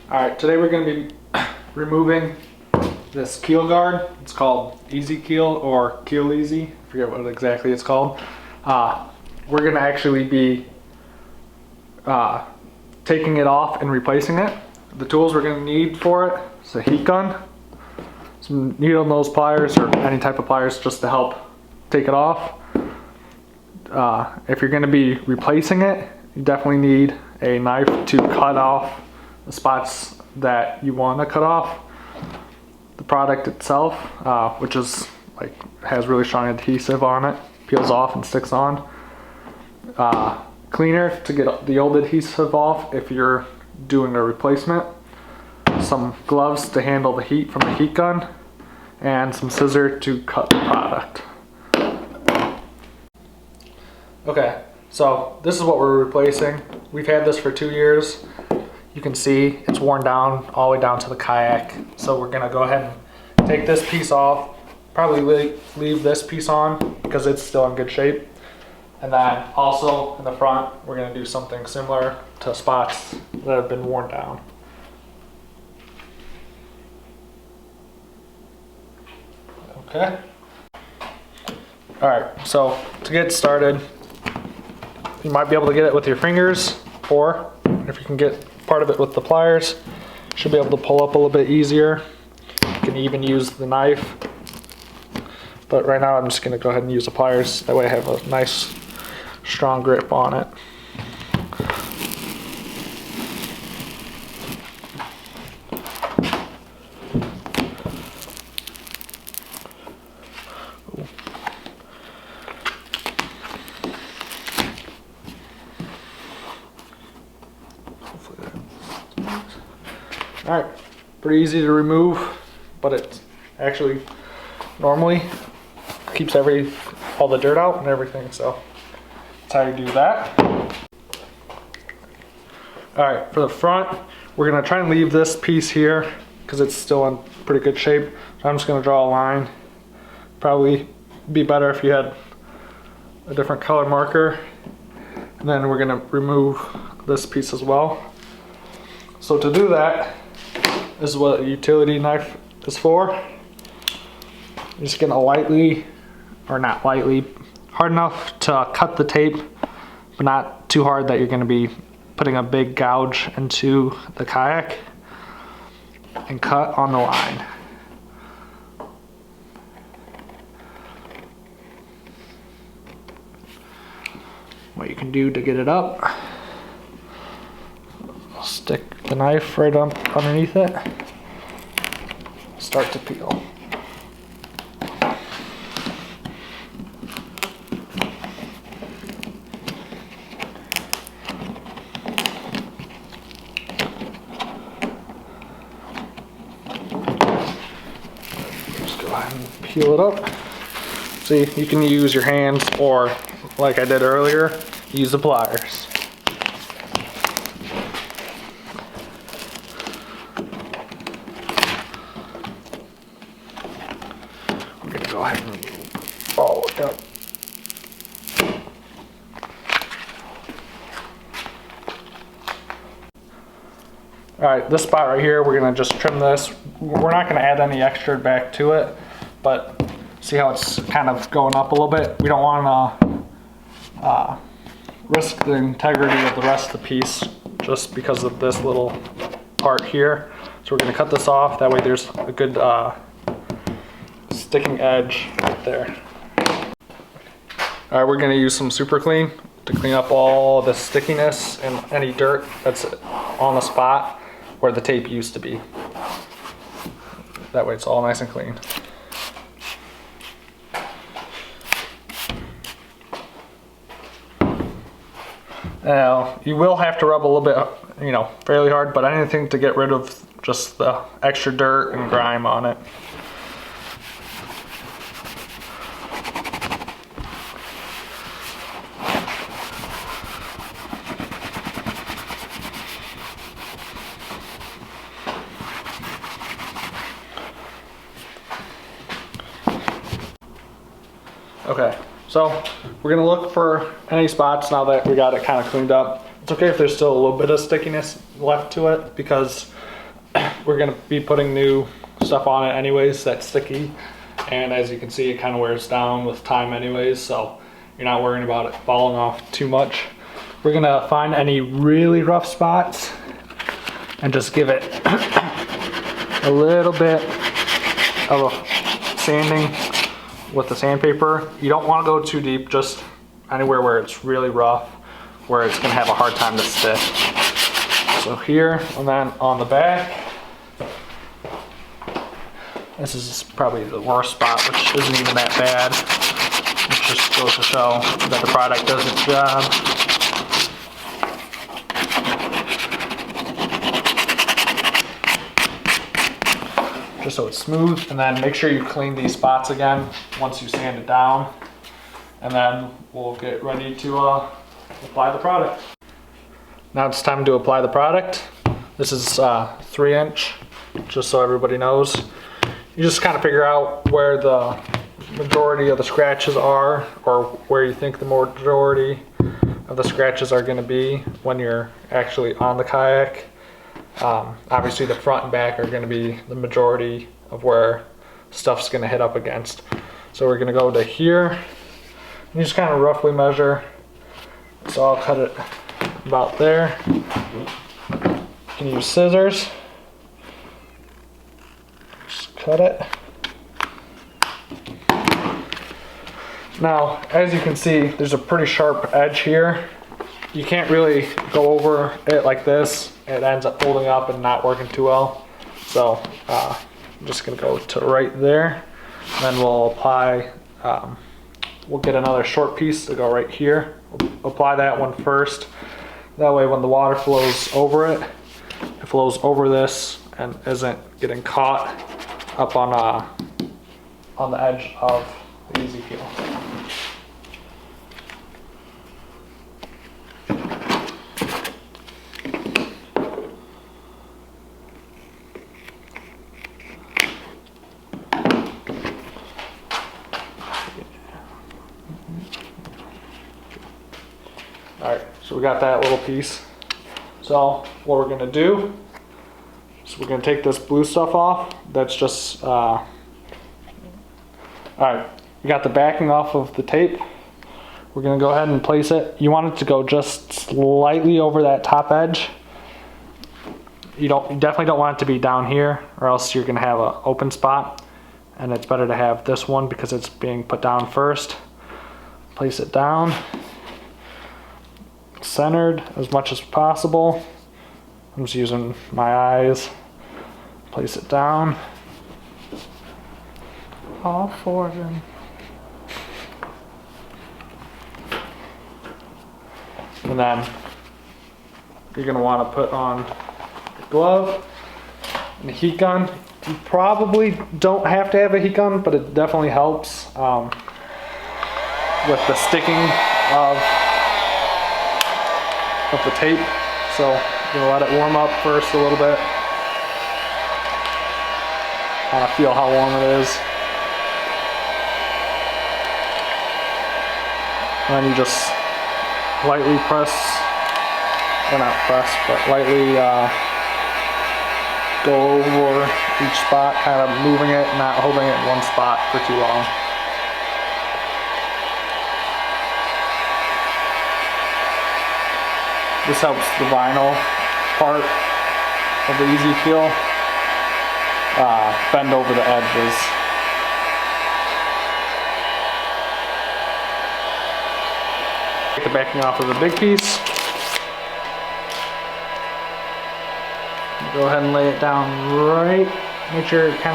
Alright, today we're going to be removing this keel guard. It's called Easy Keel or Keel Easy. I forget what exactly it's called. We're going to actually be taking it off and replacing it. The tools we're going to need for it is a heat gun, some needle nose pliers or any type of pliers just to help take it off. If you're going to be replacing it, you definitely need a knife to cut off the spots that you want to cut off. The product itself, which is has really strong adhesive on it, peels off and sticks on. Cleaner to get the old adhesive off if you're doing a replacement. Some gloves to handle the heat from the heat gun, and some scissors to cut the product. Okay, so this is what we're replacing. We've had this for 2 years. You can see it's worn down all the way down to the Kayak. So we're gonna go ahead and take this piece off, probably leave this piece on because it's still in good shape. And then also in the front, we're gonna do something similar to spots that have been worn down. Okay. All right, so to get started, you might be able to get it with your fingers, or if you can get part of it with the pliers, you should be able to pull up a little bit easier. You can even use the knife, but right now I'm just gonna go ahead and use the pliers. That way I have a nice, strong grip on it. Alright, pretty easy to remove, but it actually normally keeps all the dirt out and everything, so that's how you do that. Alright, for the front, we're going to try and leave this piece here because it's still in pretty good shape. So I'm just going to draw a line. Probably be better if you had a different color marker. And then we're going to remove this piece as well. So to do that, this is what a utility knife is for. You're just gonna lightly, or not lightly, hard enough to cut the tape, but not too hard that you're gonna be putting a big gouge into the Kayak, and cut on the line. What you can do to get it up, stick the knife right up underneath it, start to peel. Just go ahead and peel it up. See, you can use your hands, or like I did earlier, use the pliers. Go ahead and follow it up. Alright, this spot right here, we're going to just trim this. We're not going to add any extra back to it, but see how it's kind of going up a little bit? We don't want to risk the integrity of the rest of the piece just because of this little part here. So we're going to cut this off. That way there's a good sticking edge right there. Alright, we're going to use some super clean to clean up all the stickiness and any dirt that's on the spot where the tape used to be. That way it's all nice and clean. Now, you will have to rub a little bit, fairly hard, but anything to get rid of just the extra dirt and grime on it. Okay, so we're gonna look for any spots now that we got it kind of cleaned up. It's okay if there's still a little bit of stickiness left to it because we're gonna be putting new stuff on it anyways that's sticky, and as you can see it kind of wears down with time anyways, so you're not worrying about it falling off too much. We're gonna find any really rough spots and just give it a little bit of a sanding with the sandpaper. You don't want to go too deep, just anywhere where it's really rough, where it's gonna have a hard time to stick. So here, and then on the back, this is probably the worst spot, which isn't even that bad. It just goes to show that the product does its job. Just so it's smooth, and then make sure you clean these spots again once you sand it down, and then we'll get ready to apply the product. Now it's time to apply the product. This is 3-inch, just so everybody knows. You just kind of figure out where the majority of the scratches are, or where you think the majority of the scratches are going to be when you're actually on the kayak. Obviously the front and back are going to be the majority of where stuff's going to hit up against. So we're going to go to here, and you just kind of roughly measure. So I'll cut it about there. You can use scissors. Just cut it. Now, as you can see, there's a pretty sharp edge here. You can't really go over it like this. It ends up holding up and not working too well. So I'm just gonna go to right there. Then we'll apply, we'll get another short piece to go right here. We'll apply that one first. That way when the water flows over it, it flows over this and isn't getting caught up on the edge of the Easy Keel. Alright, so we got that little piece. So what we're gonna do is we're gonna take this blue stuff off. That's just, alright, we got the backing off of the tape. We're gonna go ahead and place it. You want it to go just slightly over that top edge. You definitely don't want it to be down here, or else you're gonna have an open spot. And it's better to have this one because it's being put down first. Place it down, centered as much as possible. I'm just using my eyes. Place it down. All 4 of them. And then you're gonna want to put on the glove and the heat gun. You probably don't have to have a heat gun, but it definitely helps with the sticking of the tape. So you're gonna let it warm up first a little bit. Kind of feel how warm it is. And then you just lightly press, or not press, but lightly go over each spot, kind of moving it, not holding it in one spot for too long. This helps the vinyl part of the Easy Keel bend over the edges. Take the backing off of the big piece. Go ahead and lay it down right. Make sure it kind of